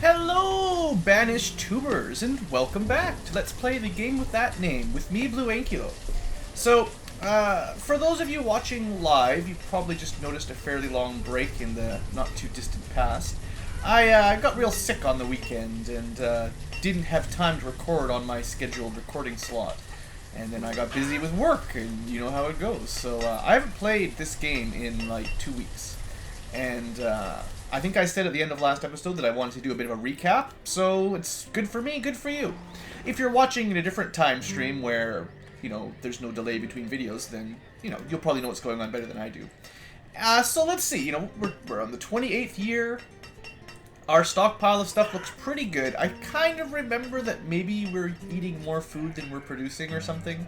Hello, Banished tubers, and welcome back to Let's Play the Game with That Name, with me, BlueAnkylo. So, for those of you watching live, you probably just noticed a fairly long break in the not-too-distant past. I got real sick on the weekend, and didn't have time to record on my scheduled recording slot. And then I got busy with work, and you know how it goes. So, I haven't played this game in, like, 2 weeks. And, I think I said at the end of last episode that I wanted to do a bit of a recap, so it's good for me, good for you. If you're watching in a different time stream where, you know, there's no delay between videos, then, you know, you'll probably know what's going on better than I do. So let's see, you know, we're on the 28th year. Our stockpile of stuff looks pretty good. I kind of remember that maybe we're eating more food than we're producing or something.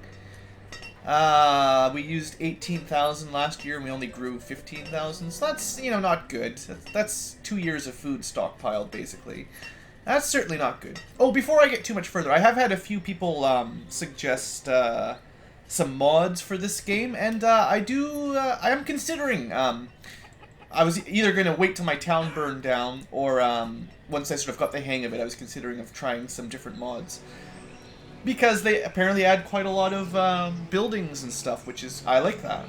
We used 18,000 last year and we only grew 15,000, so that's, you know, not good. That's 2 years of food stockpiled, basically. That's certainly not good. Oh, before I get too much further, I have had a few people suggest some mods for this game, and I am considering, I was either going to wait till my town burned down, or once I sort of got the hang of it, I was considering of trying some different mods. Because they apparently add quite a lot of buildings and stuff, which is, I like that.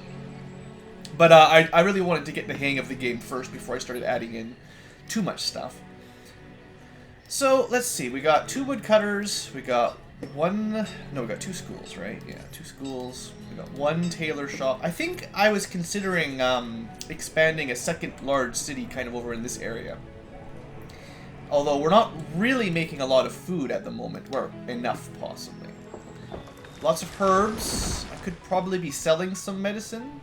But I really wanted to get the hang of the game first before I started adding in too much stuff. So, let's see, we got 2 woodcutters, we got we got 2 schools, right? Yeah, 2 schools, we got 1 tailor shop. I think I was considering expanding a second large city kind of over in this area. Although we're not really making a lot of food at the moment. Or enough, possibly. Lots of herbs. I could probably be selling some medicine.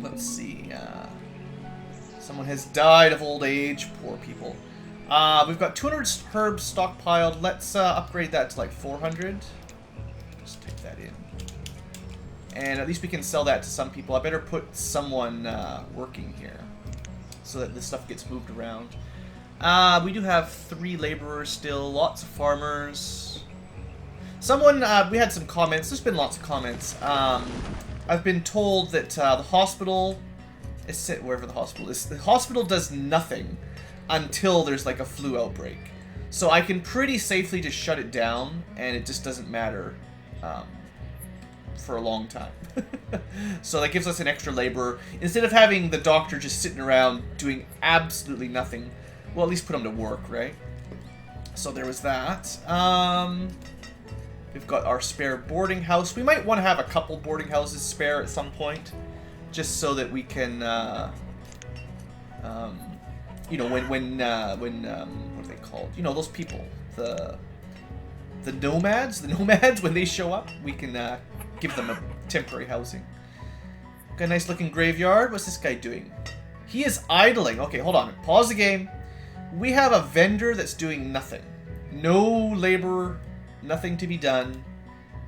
Let's see. Someone has died of old age. Poor people. We've got 200 herbs stockpiled. Let's upgrade that to like 400. Just take that in. And at least we can sell that to some people. I better put someone working here so that this stuff gets moved around. We do have 3 laborers still, lots of farmers. Someone, we had some comments, there's been lots of comments. I've been told that the hospital, wherever the hospital does nothing until there's like a flu outbreak. So I can pretty safely just shut it down, and it just doesn't matter for a long time. So that gives us an extra laborer. Instead of having the doctor just sitting around doing absolutely nothing, well, at least put them to work, right? So there was that. We've got our spare boarding house. We might want to have a couple boarding houses spare at some point, just so that we can, you know, when what are they called? You know, those people, the nomads, when they show up, we can give them a temporary housing. Got a nice looking graveyard. What's this guy doing? He is idling. Okay, hold on. Pause the game. We have a vendor that's doing nothing. No labor, nothing to be done.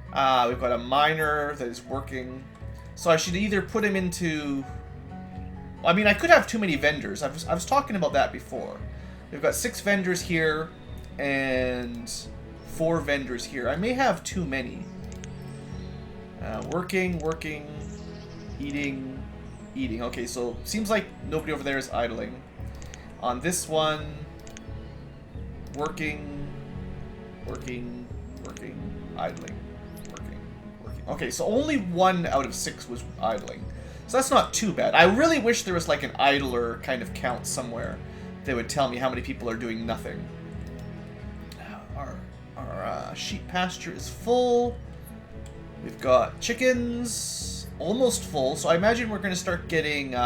We've got a miner that is working. So I should either put him into... I mean, I could have too many vendors. I was talking about that before. We've got 6 vendors here and 4 vendors here. I may have too many. Working, eating. Okay, so seems like nobody over there is idling. On this one, working, idling, working. Okay, so only 1 out of 6 was idling. So that's not too bad. I really wish there was like an idler kind of count somewhere that would tell me how many people are doing nothing. Our sheep pasture is full. We've got chickens, almost full. So I imagine we're going to start getting...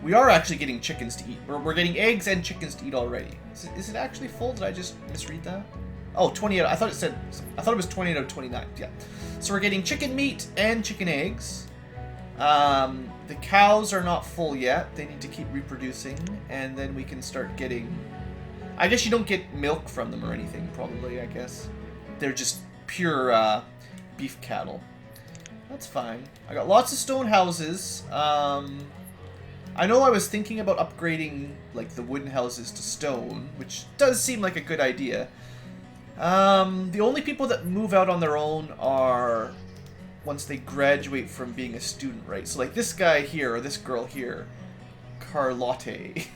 we are actually getting chickens to eat. We're getting eggs and chickens to eat already. Is it actually full? Did I just misread that? Oh, 28. I thought it was 28 out of 29. Yeah. So we're getting chicken meat and chicken eggs. The cows are not full yet. They need to keep reproducing, and then we can start getting... I guess you don't get milk from them or anything, probably, I guess. They're just pure beef cattle. That's fine. I got lots of stone houses. I know I was thinking about upgrading, like, the wooden houses to stone, which does seem like a good idea. The only people that move out on their own are once they graduate from being a student, right? So, like, this guy here, or this girl here, Carlotte.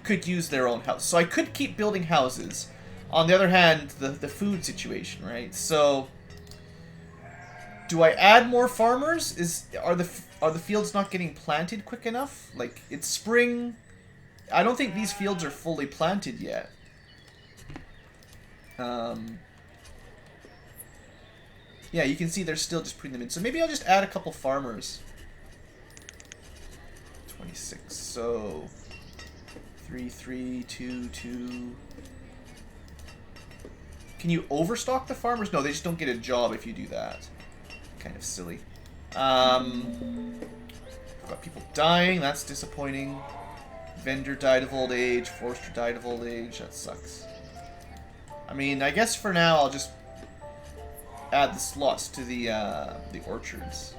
could use their own house. So I could keep building houses. On the other hand, the food situation, right? So do I add more farmers? Are the fields not getting planted quick enough? Like, it's spring. I don't think these fields are fully planted yet. Yeah, you can see they're still just putting them in. So maybe I'll just add a couple farmers. 26. So 3, 3, 2, 2. Can you overstock the farmers? No, they just don't get a job if you do that. Kind of silly. Got people dying. That's disappointing. Vendor died of old age. Forester died of old age. That sucks. I mean, I guess for now I'll just add the slots to the orchards.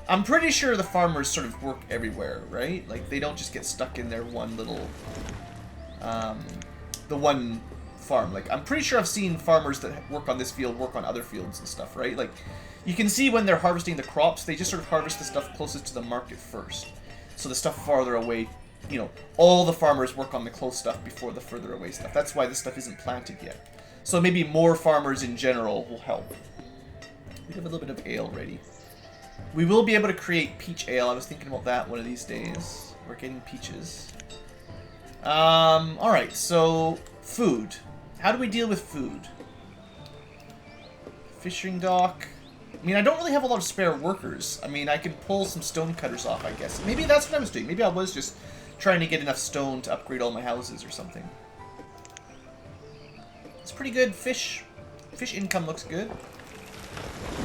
I'm pretty sure the farmers sort of work everywhere, right? Like, they don't just get stuck in their one little, the one farm. Like, I'm pretty sure I've seen farmers that work on this field work on other fields and stuff, right? Like, you can see when they're harvesting the crops, they just sort of harvest the stuff closest to the market first. So the stuff farther away, you know, all the farmers work on the close stuff before the further away stuff. That's why this stuff isn't planted yet. So maybe more farmers in general will help. We have a little bit of ale ready. We will be able to create peach ale. I was thinking about that one of these days. We're getting peaches. Alright, so food. How do we deal with food? Fishing dock. I mean, I don't really have a lot of spare workers. I mean, I could pull some stone cutters off, I guess. Maybe that's what I was doing. Maybe I was just trying to get enough stone to upgrade all my houses or something. It's pretty good. Fish income looks good.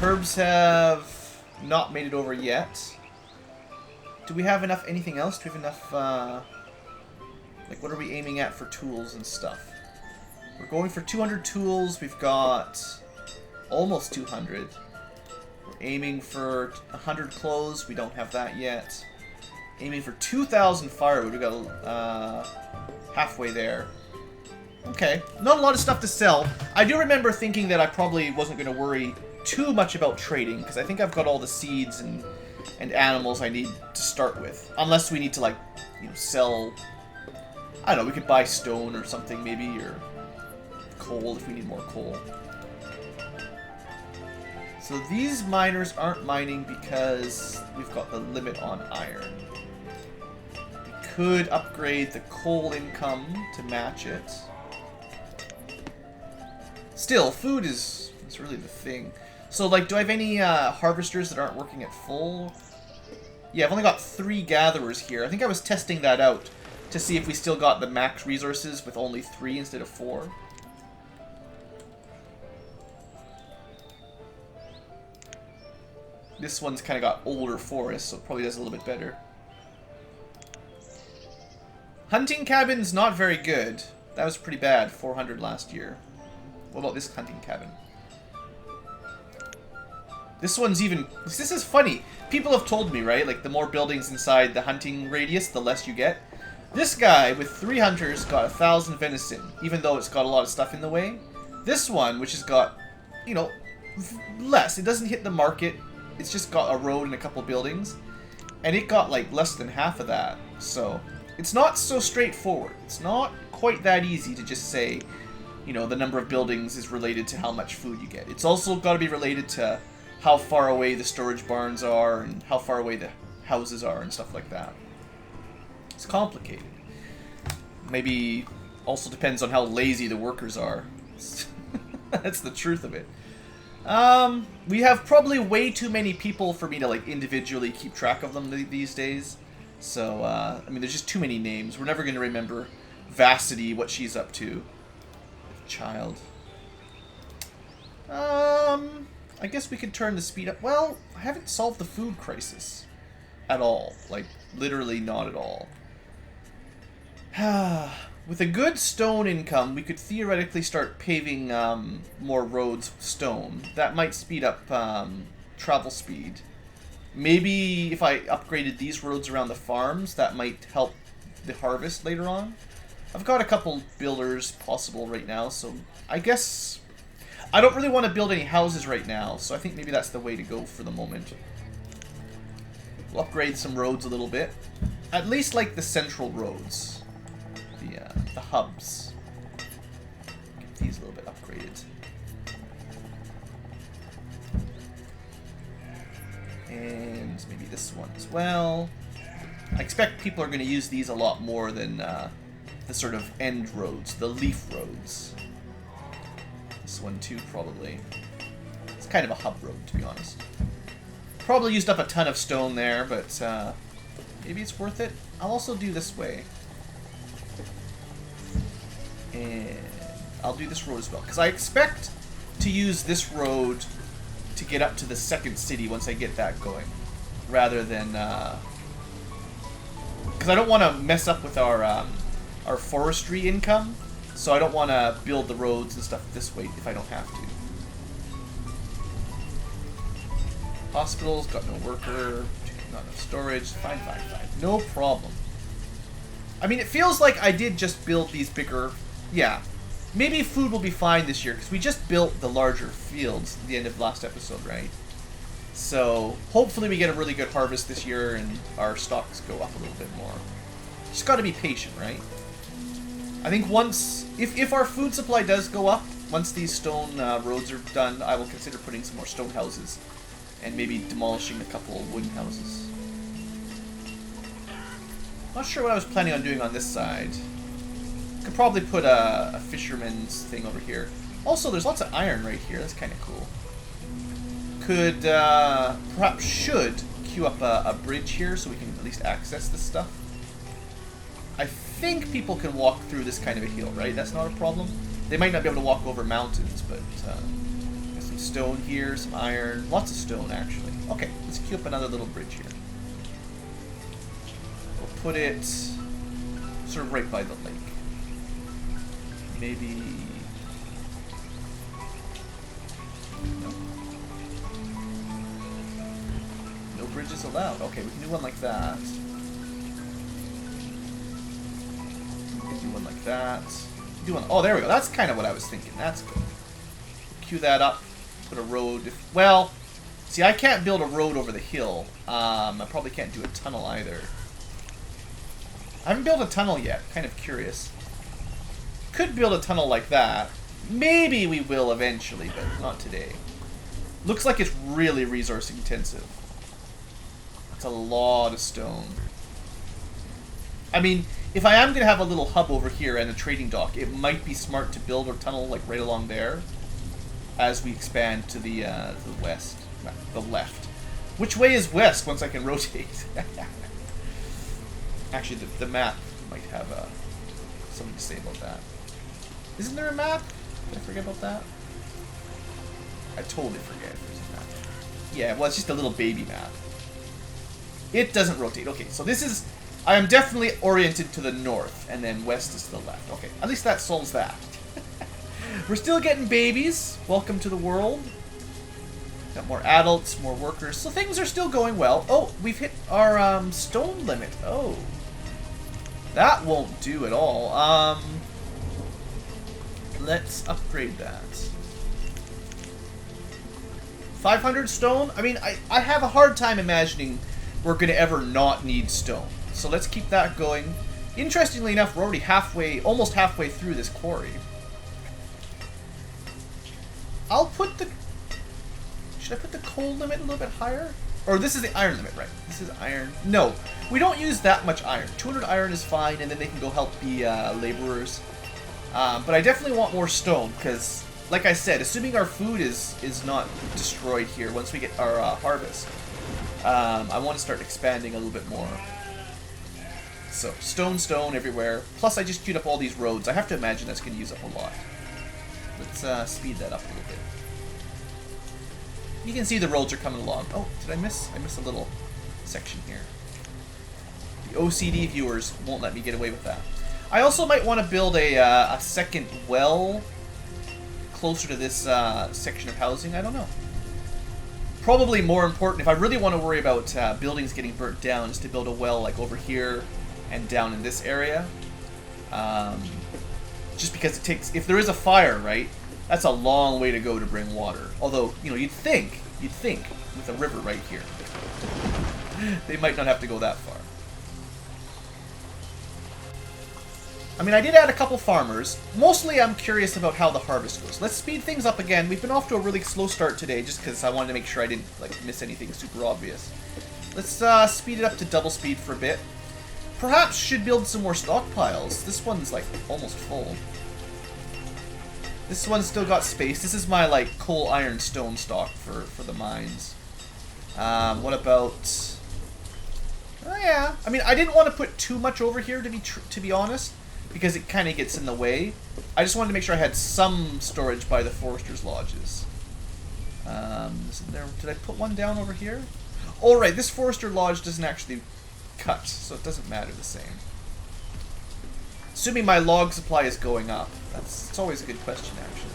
Herbs have not made it over yet. Do we have enough anything else? Do we have enough, like, what are we aiming at for tools and stuff? We're going for 200 tools. We've got almost 200. We're aiming for 100 clothes. We don't have that yet. Aiming for 2,000 firewood. We got halfway there. Okay, not a lot of stuff to sell. I do remember thinking that I probably wasn't going to worry too much about trading, because I think I've got all the seeds and animals I need to start with. Unless we need to, like, you know, sell... I don't know, we could buy stone or something maybe, or coal if we need more coal. So these miners aren't mining because we've got the limit on iron. We could upgrade the coal income to match it. Still, food is really the thing. So, like, do I have any harvesters that aren't working at full? Yeah, I've only got 3 gatherers here. I think I was testing that out to see if we still got the max resources with only 3 instead of 4. This one's kind of got older forests, so it probably does a little bit better. Hunting cabin's not very good. That was pretty bad, 400 last year. What about this hunting cabin? This one's even... This is funny. People have told me, right? Like, the more buildings inside the hunting radius, the less you get. This guy, with 3 hunters, got 1,000 venison, even though it's got a lot of stuff in the way. This one, which has got, you know, less. It doesn't hit the market. It's just got a road and a couple buildings. And it got, like, less than half of that. So, it's not so straightforward. It's not quite that easy to just say, you know, the number of buildings is related to how much food you get. It's also got to be related to how far away the storage barns are and how far away the houses are and stuff like that. It's complicated. Maybe also depends on how lazy the workers are. That's the truth of it. We have probably way too many people for me to, like, individually keep track of them these days. So, I mean, there's just too many names. We're never going to remember Vacity, what she's up to. Child. I guess we could turn the speed up. Well, I haven't solved the food crisis at all. Like, literally not at all. With a good stone income, we could theoretically start paving more roads with stone. That might speed up travel speed. Maybe if I upgraded these roads around the farms, that might help the harvest later on. I've got a couple builders possible right now, so I guess I don't really want to build any houses right now, so I think maybe that's the way to go for the moment. We'll upgrade some roads a little bit. At least like the central roads. the hubs. Get these a little bit upgraded. And maybe this one as well. I expect people are going to use these a lot more than the sort of end roads, the leaf roads. This one too, probably. It's kind of a hub road, to be honest. Probably used up a ton of stone there, but maybe it's worth it. I'll also do this way. And I'll do this road as well, because I expect to use this road to get up to the second city once I get that going, rather than because I don't want to mess up with our forestry income, so I don't want to build the roads and stuff this way if I don't have to. Hospitals, got no worker, not enough storage, fine, no problem. I mean, it feels like I did just build these bigger, yeah. Maybe food will be fine this year, because we just built the larger fields at the end of last episode, right? So, hopefully we get a really good harvest this year and our stocks go up a little bit more. Just gotta be patient, right? I think once, if our food supply does go up, once these stone roads are done, I will consider putting some more stone houses and maybe demolishing a couple wooden houses. Not sure what I was planning on doing on this side. Could probably put a fisherman's thing over here. Also, there's lots of iron right here. That's kind of cool. Could, perhaps should queue up a bridge here so we can at least access this stuff. I think people can walk through this kind of a hill, right? That's not a problem. They might not be able to walk over mountains, but got some stone here, some iron. Lots of stone, actually. Okay, let's queue up another little bridge here. We'll put it sort of right by the lake. Maybe... No. No bridges allowed. Okay, we can do one like that. We can do one like that. Do one... Oh, there we go. That's kind of what I was thinking. That's good. Queue that up. Put a road... Well, see, I can't build a road over the hill. I probably can't do a tunnel either. I haven't built a tunnel yet. Kind of curious. Could build a tunnel like that. Maybe we will eventually, but not today. Looks like it's really resource intensive. That's a lot of stone. I mean, if I am going to have a little hub over here and a trading dock, it might be smart to build a tunnel like right along there as we expand to the west, the left. Which way is west once I can rotate? Actually, the map might have something to say about that. Isn't there a map? Did I forget about that? I totally forget if there's a map. Yeah, well, it's just a little baby map. It doesn't rotate. Okay, so this is... I am definitely oriented to the north, and then west is to the left. Okay, at least that solves that. We're still getting babies. Welcome to the world. Got more adults, more workers. So things are still going well. Oh, we've hit our stone limit. Oh. That won't do at all. Let's upgrade that. 500 stone? I mean, I have a hard time imagining we're going to ever not need stone. So let's keep that going. Interestingly enough, we're already halfway, almost halfway through this quarry. I'll put the... Should I put the coal limit a little bit higher? Or this is the iron limit, right? This is iron. No, we don't use that much iron. 200 iron is fine, and then they can go help be laborers. But I definitely want more stone, because, like I said, assuming our food is not destroyed here once we get our harvest, I want to start expanding a little bit more. So, stone everywhere. Plus, I just queued up all these roads. I have to imagine that's going to use up a lot. Let's speed that up a little bit. You can see the roads are coming along. Oh, did I miss? I missed a little section here. The OCD viewers won't let me get away with that. I also might want to build a second well closer to this section of housing. I don't know. Probably more important, if I really want to worry about buildings getting burnt down, is to build a well like over here and down in this area. Just because it takes... If there is a fire, right, that's a long way to go to bring water. Although, you know, you'd think, with a river right here, they might not have to go that far. I mean, I did add a couple farmers. Mostly I'm curious about how the harvest goes. Let's speed things up again. We've been off to a really slow start today just because I wanted to make sure I didn't like miss anything super obvious. Let's speed it up to double speed for a bit. Perhaps should build some more stockpiles. This one's like almost full. This one's still got space. This is my like coal, iron, stone stock for the mines. What about... Oh yeah, I mean I didn't want to put too much over here to be honest, because it kind of gets in the way. I just wanted to make sure I had some storage by the foresters' lodges. Did I put one down over here? Oh right, this forester lodge doesn't actually cut, so it doesn't matter the same. Assuming my log supply is going up. It's always a good question, actually.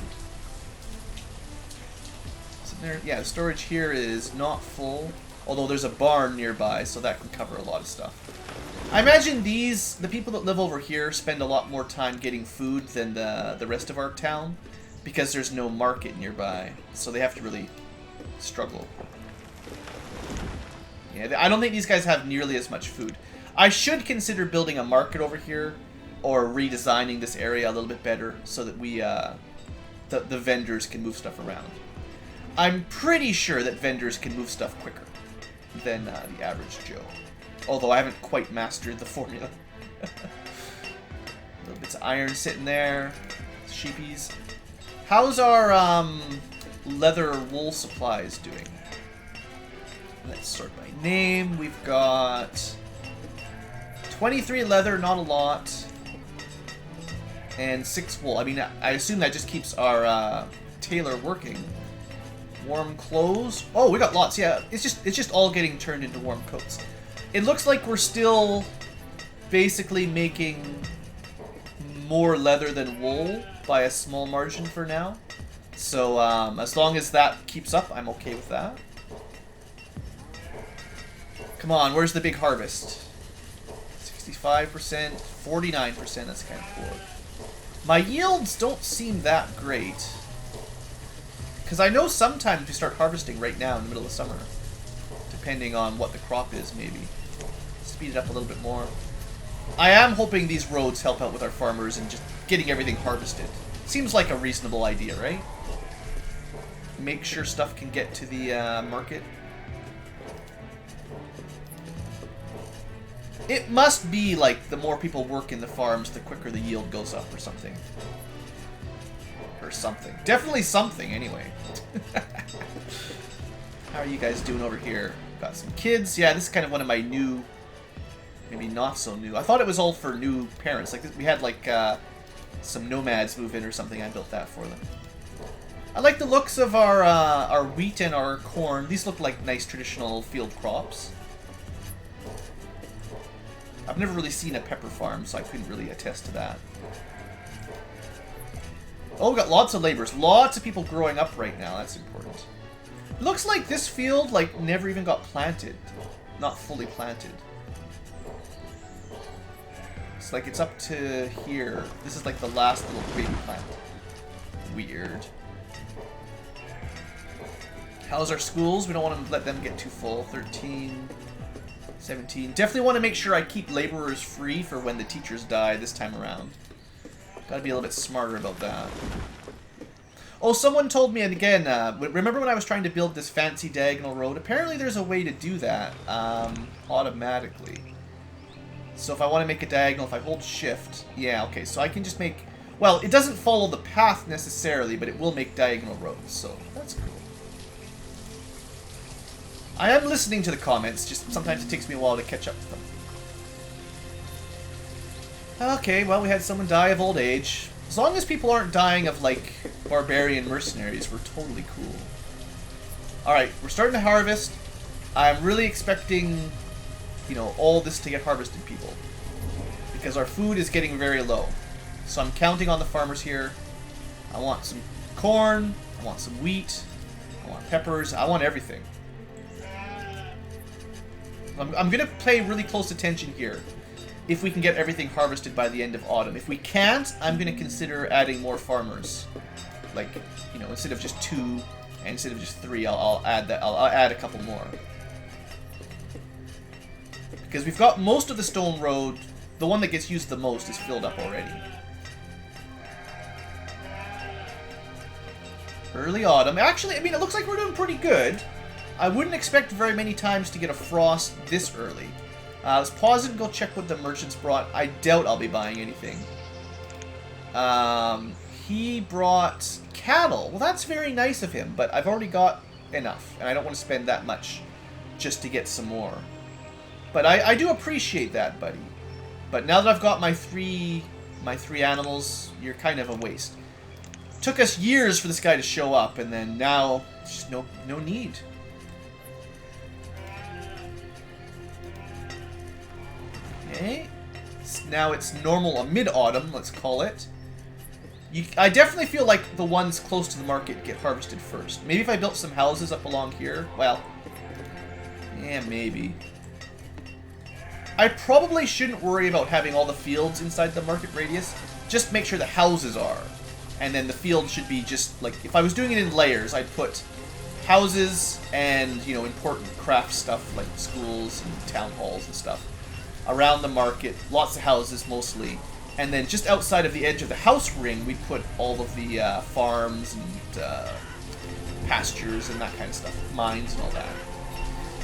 So yeah, the storage here is not full, although there's a barn nearby, so that can cover a lot of stuff. I imagine the people that live over here spend a lot more time getting food than the rest of our town, because there's no market nearby, so they have to really struggle. Yeah, I don't think these guys have nearly as much food. I should consider building a market over here, or redesigning this area a little bit better so that we, the vendors can move stuff around. I'm pretty sure that vendors can move stuff quicker than the average Joe. Although I haven't quite mastered the formula. Little bits of iron sitting there. Sheepies. How's our leather wool supplies doing? Let's sort by name. We've got 23 leather, not a lot. And 6 wool. I mean, I assume that just keeps our tailor working. Warm clothes. Oh, we got lots. Yeah, it's just all getting turned into warm coats. It looks like we're still basically making more leather than wool by a small margin for now. So as long as that keeps up, I'm okay with that. Come on, where's the big harvest? 65%, 49%. That's kind of poor. My yields don't seem that great. Because I know sometimes we start harvesting right now in the middle of summer. Depending on what the crop is, maybe. Speed it up a little bit more. I am hoping these roads help out with our farmers and just getting everything harvested. Seems like a reasonable idea, right? Make sure stuff can get to the market. It must be like the more people work in the farms, the quicker the yield goes up or something. Or something. Definitely something, anyway. How are you guys doing over here? Got some kids. Yeah, this is kind of one of my new... Maybe not so new. I thought it was all for new parents. Like we had like some nomads move in or something. I built that for them. I like the looks of our wheat and our corn. These look like nice traditional field crops. I've never really seen a pepper farm, so I couldn't really attest to that. Oh, we got lots of laborers. Lots of people growing up right now. That's important. Looks like this field like never even got planted. Not fully planted. It's like it's up to here. This is like the last little baby plant. Weird. How's our schools? We don't want to let them get too full. 13, 17. Definitely want to make sure I keep laborers free for when the teachers die this time around. Gotta be a little bit smarter about that. Oh, someone told me, and again, remember when I was trying to build this fancy diagonal road? Apparently there's a way to do that automatically. So if I want to make a diagonal, if I hold shift, yeah, okay, so I can just make, well, it doesn't follow the path necessarily, but it will make diagonal roads, so that's cool. I am listening to the comments, just sometimes it takes me a while to catch up with them. Okay, well, we had someone die of old age. As long as people aren't dying of, like, barbarian mercenaries, we're totally cool. Alright, we're starting to harvest. I'm really expecting, you know, all this to get harvested, people. Because our food is getting very low. So I'm counting on the farmers here. I want some corn. I want some wheat. I want peppers. I want everything. I'm going to pay really close attention here. If we can get everything harvested by the end of autumn. If we can't, I'm going to consider adding more farmers. Like, you know, instead of just 2 and instead of just 3, I'll add that. I'll add a couple more. Because we've got most of the stone road the one that gets used the most is filled up already. Early autumn. Actually, I mean, it looks like we're doing pretty good. I wouldn't expect very many times to get a frost this early. Let's pause it and go check what the merchants brought. I doubt I'll be buying anything. He brought cattle. Well, that's very nice of him, but I've already got enough, and I don't want to spend that much just to get some more. But I do appreciate that, buddy. But now that I've got my three animals, you're kind of a waste. Took us years for this guy to show up, and then now it's just no need. Okay. Now it's normal mid-autumn, let's call it. I definitely feel like the ones close to the market get harvested first. Maybe if I built some houses up along here. Well, yeah, maybe. I probably shouldn't worry about having all the fields inside the market radius. Just make sure the houses are. And then the field should be just, like, if I was doing it in layers, I'd put houses and, you know, important craft stuff like schools and town halls and stuff around the market. Lots of houses mostly. And then just outside of the edge of the house ring, we put all of the farms and pastures and that kind of stuff. Mines and all that.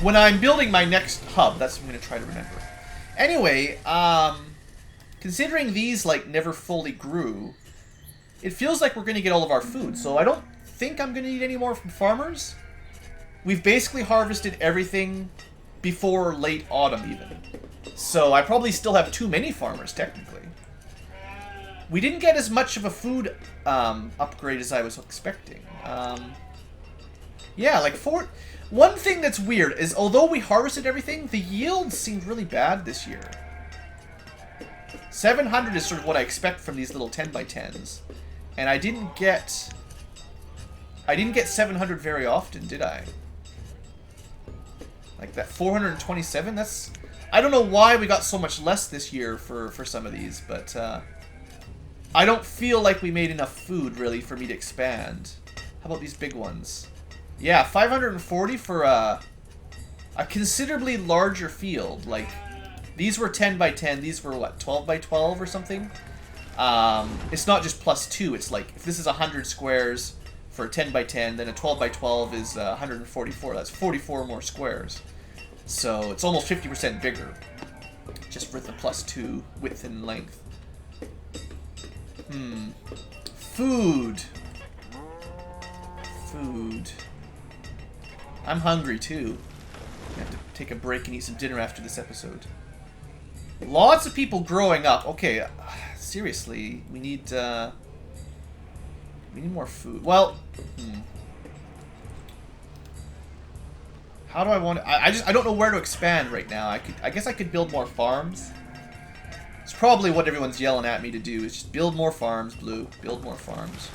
When I'm building my next hub, that's what I'm going to try to remember. Anyway, considering these, like, never fully grew, it feels like we're going to get all of our food. So I don't think I'm going to need any more from farmers. We've basically harvested everything before late autumn even. So I probably still have too many farmers, technically. We didn't get as much of a food upgrade as I was expecting. Yeah, like one thing that's weird is although we harvested everything, the yield seemed really bad this year. 700 is sort of what I expect from these little 10x10s. And I didn't get 700 very often, did I? Like that 427, that's... I don't know why we got so much less this year for some of these, but I don't feel like we made enough food, really, for me to expand. How about these big ones? Yeah, 540 for a considerably larger field. Like, these were 10x10, these were, what, 12x12 or something? It's not just +2, it's like, if this is 100 squares for a 10x10, then a 12x12 is 144. That's 44 more squares. So it's almost 50% bigger, just for the +2 width and length. Food. Food. I'm hungry too. I have to take a break and eat some dinner after this episode. Lots of people growing up. Okay, seriously, we need more food. Well, how do I want to... I don't know where to expand right now. I guess I could build more farms. It's probably what everyone's yelling at me to do, is just build more farms, Blue. Build more farms.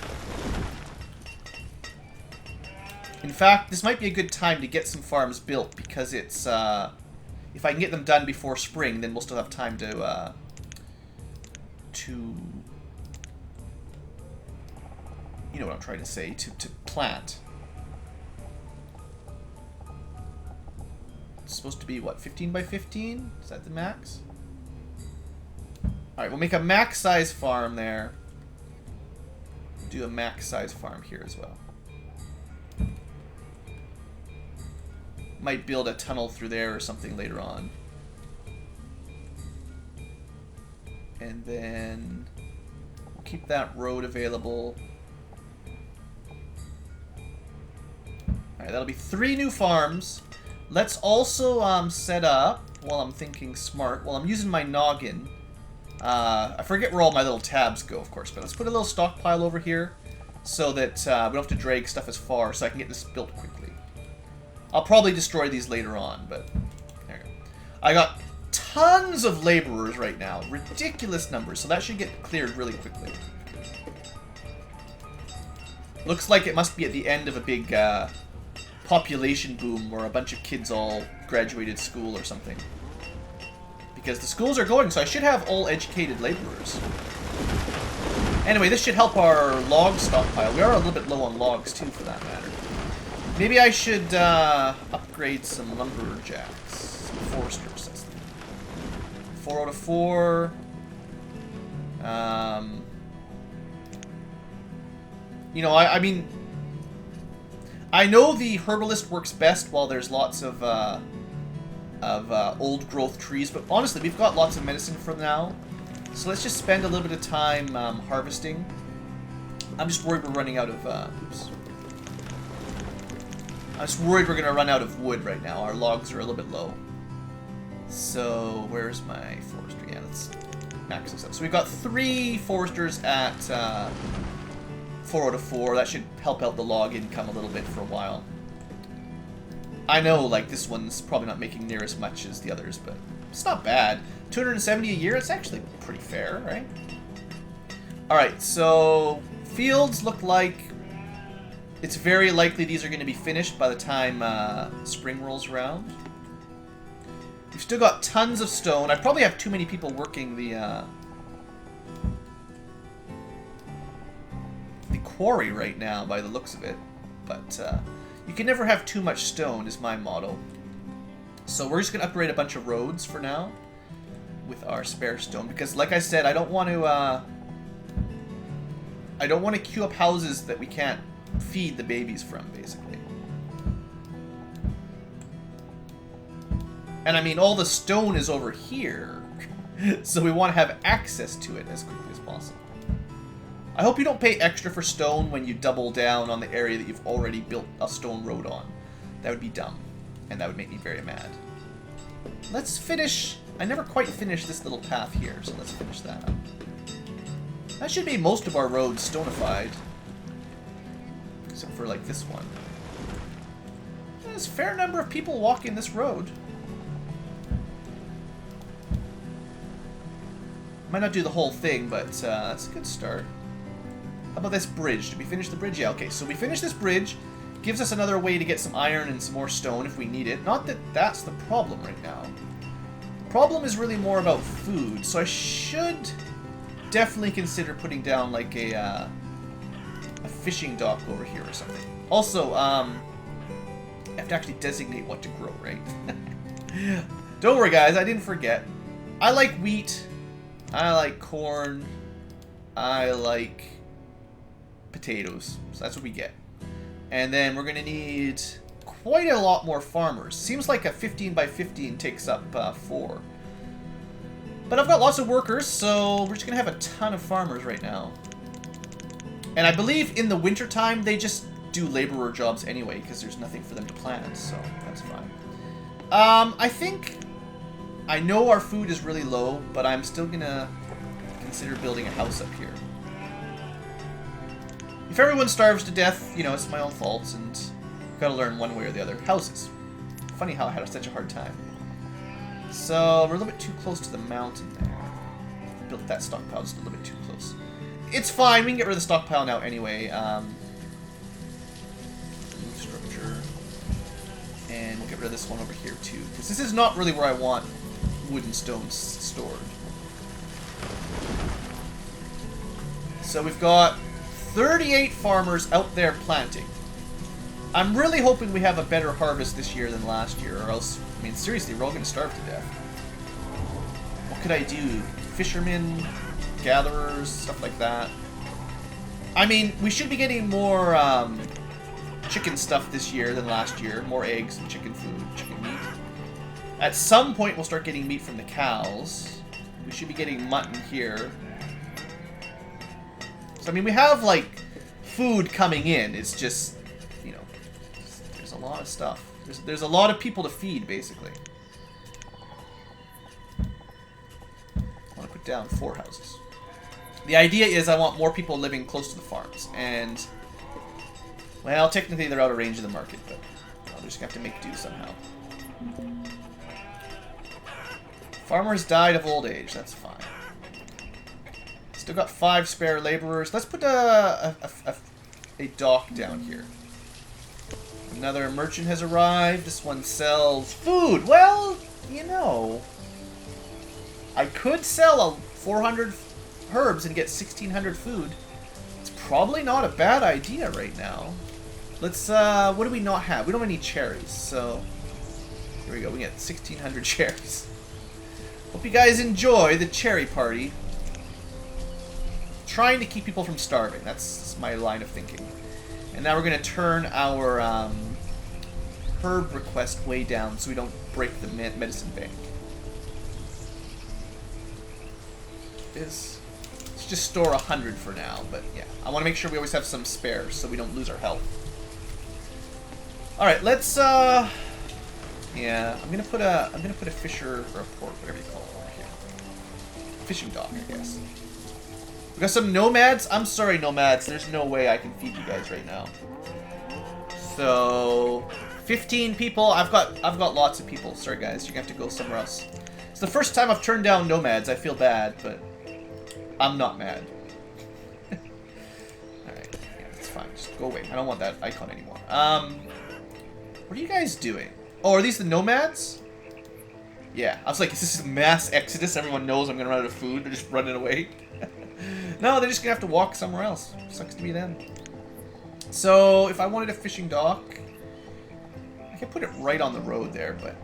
In fact, this might be a good time to get some farms built, because it's, if I can get them done before spring, then we'll still have time to you know what I'm trying to say, to plant. It's supposed to be, what, 15x15? Is that the max? Alright, we'll make a max size farm there. Do a max size farm here as well. Might build a tunnel through there or something later on. And then we'll keep that road available. Alright, that'll be 3 new farms. Let's also set up, while I'm thinking smart, while I'm using my noggin. I forget where all my little tabs go, of course, but let's put a little stockpile over here so that we don't have to drag stuff as far, so I can get this built quickly. I'll probably destroy these later on, but there you go. I got tons of laborers right now. Ridiculous numbers, so that should get cleared really quickly. Looks like it must be at the end of a big population boom where a bunch of kids all graduated school or something. Because the schools are going, so I should have all educated laborers. Anyway, this should help our log stockpile. We are a little bit low on logs, too, for that matter. Maybe I should upgrade some lumberjacks. Some foresters. 4 out of 4. You know, I mean, I know the herbalist works best while there's lots of old growth trees, but honestly, we've got lots of medicine for now. So let's just spend a little bit of time harvesting. I'm just worried we're running out of, oops. I'm just worried we're going to run out of wood right now. Our logs are a little bit low. So, where's my forester? Yeah, let's max this out. So we've got 3 foresters at 4 out of 4. That should help out the log income a little bit for a while. I know, like, this one's probably not making near as much as the others, but it's not bad. 270 a year, it's actually pretty fair, right? Alright, so fields look like it's very likely these are going to be finished by the time spring rolls around. We've still got tons of stone. I probably have too many people working the quarry right now by the looks of it. But you can never have too much stone is my motto. So we're just going to upgrade a bunch of roads for now with our spare stone. Because like I said, I don't want to queue up houses that we can't feed the babies from, basically. And I mean, all the stone is over here, so we want to have access to it as quickly as possible. I hope you don't pay extra for stone when you double down on the area that you've already built a stone road on. That would be dumb, and that would make me very mad. Let's finish... I never quite finished this little path here, so let's finish that up. That should be most of our roads stonified. Except for, like, this one. There's a fair number of people walking this road. Might not do the whole thing, but that's a good start. How about this bridge? Did we finish the bridge? Yeah, okay. So we finished this bridge. Gives us another way to get some iron and some more stone if we need it. Not that that's the problem right now. The problem is really more about food. So I should definitely consider putting down, like, a fishing dock over here or something. Also, I have to actually designate what to grow, right? Don't worry, guys. I didn't forget. I like wheat. I like corn. I like potatoes. So that's what we get. And then we're going to need quite a lot more farmers. Seems like a 15 by 15 takes up 4. But I've got lots of workers, so we're just going to have a ton of farmers right now. And I believe in the wintertime, they just do laborer jobs anyway, because there's nothing for them to plant, so that's fine. I think... I know our food is really low, but I'm still going to consider building a house up here. If everyone starves to death, you know, it's my own fault, and I've got to learn one way or the other. Houses. Funny how I had such a hard time. So, we're a little bit too close to the mountain there. Built that stockpile just a little bit too close. It's fine, we can get rid of the stockpile now anyway. Move structure. And we'll get rid of this one over here too, because this is not really where I want wood and stone stored. So we've got 38 farmers out there planting. I'm really hoping we have a better harvest this year than last year, or else, I mean, seriously, we're all going to starve to death. What could I do? Fishermen, gatherers, stuff like that. I mean, we should be getting more chicken stuff this year than last year. More eggs and chicken food, chicken meat. At some point, we'll start getting meat from the cows. We should be getting mutton here. So, I mean, we have, like, food coming in. It's just, you know, there's a lot of stuff. There's a lot of people to feed, basically. I want to put down 4 houses. The idea is I want more people living close to the farms. And, well, technically they're out of range of the market, but well, they're just going to have to make do somehow. Farmers died of old age. That's fine. Still got 5 spare laborers. Let's put a dock down here. Another merchant has arrived. This one sells food. Well, you know, I could sell 400 herbs and get 1,600 food. It's probably not a bad idea right now. Let's, what do we not have? We don't have any cherries, so here we go. We get 1,600 cherries. Hope you guys enjoy the cherry party. Trying to keep people from starving. That's my line of thinking. And now we're going to turn our herb request way down so we don't break the medicine bank. Let's just store 100 for now, but yeah. I want to make sure we always have some spares so we don't lose our health. Alright, let's yeah, I'm gonna put a fisher or a port, whatever you call it, over here. Fishing dock, I guess. We got some nomads. I'm sorry, nomads. There's no way I can feed you guys right now. So 15 people. I've got lots of people. Sorry guys, you're gonna have to go somewhere else. It's the first time I've turned down nomads. I feel bad, but I'm not mad. Alright, yeah, that's fine. Just go away. I don't want that icon anymore. What are you guys doing? Oh, are these the nomads? Yeah, I was like, is this a mass exodus? Everyone knows I'm gonna run out of food. They're just running away. No, they're just gonna have to walk somewhere else. Sucks to be them. So, if I wanted a fishing dock, I could put it right on the road there, but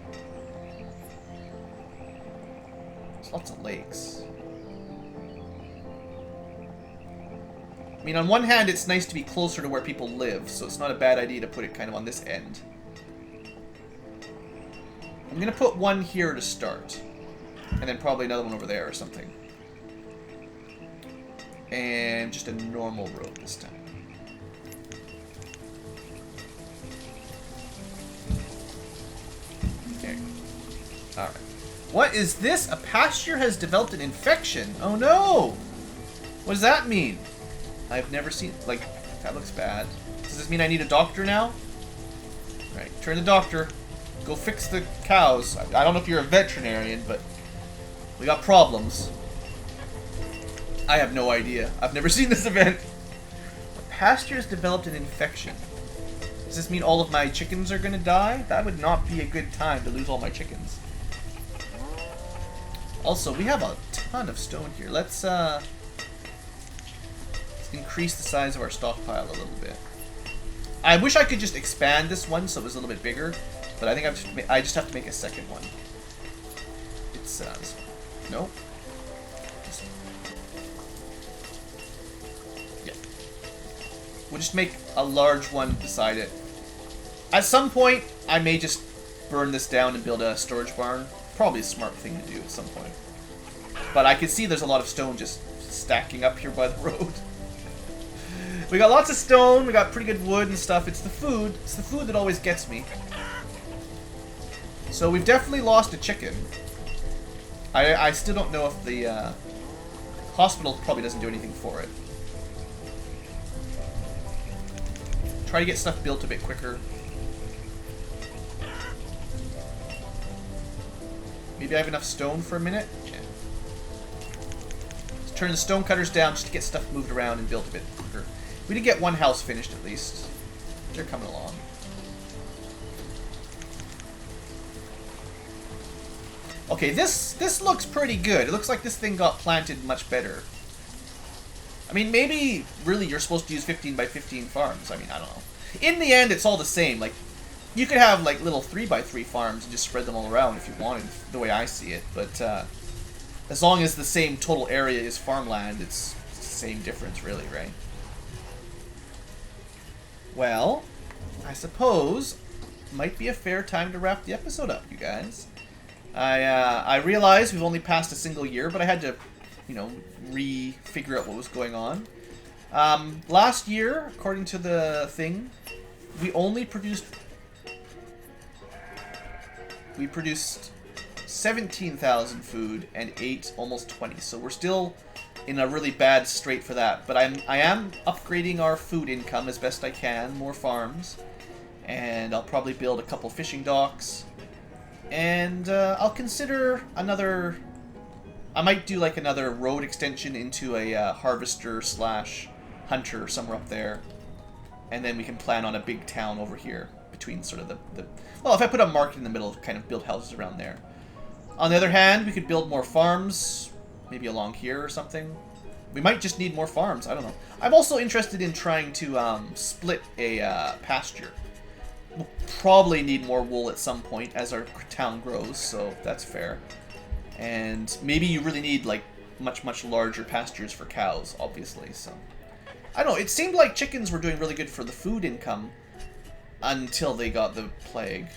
there's lots of lakes. I mean, on one hand, it's nice to be closer to where people live, so it's not a bad idea to put it kind of on this end. I'm going to put one here to start. And then probably another one over there or something. And just a normal road this time. Okay. Alright. What is this? A pasture has developed an infection. Oh no! What does that mean? I've never seen... Like, that looks bad. Does this mean I need a doctor now? Alright, turn the doctor. Go fix the cows. I don't know if you're a veterinarian, but we got problems. I have no idea. I've never seen this event. The pasture has developed an infection. Does this mean all of my chickens are going to die? That would not be a good time to lose all my chickens. Also, we have a ton of stone here. Let's increase the size of our stockpile a little bit. I wish I could just expand this one so it was a little bit bigger. But I think I just have to make a second one. It's this one. Nope. This one. Yeah. We'll just make a large one beside it. At some point, I may just burn this down and build a storage barn. Probably a smart thing to do at some point. But I can see there's a lot of stone just stacking up here by the road. We got lots of stone. We got pretty good wood and stuff. It's the food. It's the food that always gets me. So we've definitely lost a chicken. I still don't know if the hospital probably doesn't do anything for it. Try to get stuff built a bit quicker. Maybe I have enough stone for a minute? Yeah. Let's turn the stone cutters down just to get stuff moved around and built a bit quicker. We did get one house finished at least. They're coming along. Okay, this looks pretty good. It looks like this thing got planted much better. I mean, maybe, really, you're supposed to use 15 by 15 farms. I mean, I don't know. In the end, it's all the same. Like, you could have, like, little 3 by 3 farms and just spread them all around if you wanted, the way I see it. But, as long as the same total area is farmland, it's the same difference, really, right? Well, I suppose might be a fair time to wrap the episode up, you guys. I realize we've only passed a single year, but I had to, you know, figure out what was going on. Last year, according to the thing, we only produced 17,000 food and ate almost 20. So we're still in a really bad strait for that. But I am upgrading our food income as best I can, more farms, and I'll probably build a couple fishing docks. And I'll consider another... I might do like another road extension into a harvester slash hunter somewhere up there. And then we can plan on a big town over here between sort of the... Well, if I put a market in the middle, kind of build houses around there. On the other hand, we could build more farms, maybe along here or something. We might just need more farms, I don't know. I'm also interested in trying to split a pasture. We'll probably need more wool at some point as our town grows, so that's fair. And maybe you really need like much larger pastures for cows, obviously. So I don't know. It seemed like chickens were doing really good for the food income until they got the plague.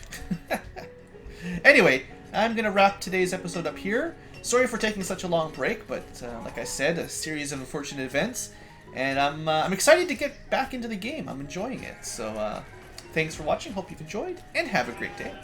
Anyway, I'm gonna wrap today's episode up here. Sorry for taking such a long break, but like I said, a series of unfortunate events, and I'm excited to get back into the game. I'm enjoying it. So thanks for watching. Hope you've enjoyed, and have a great day.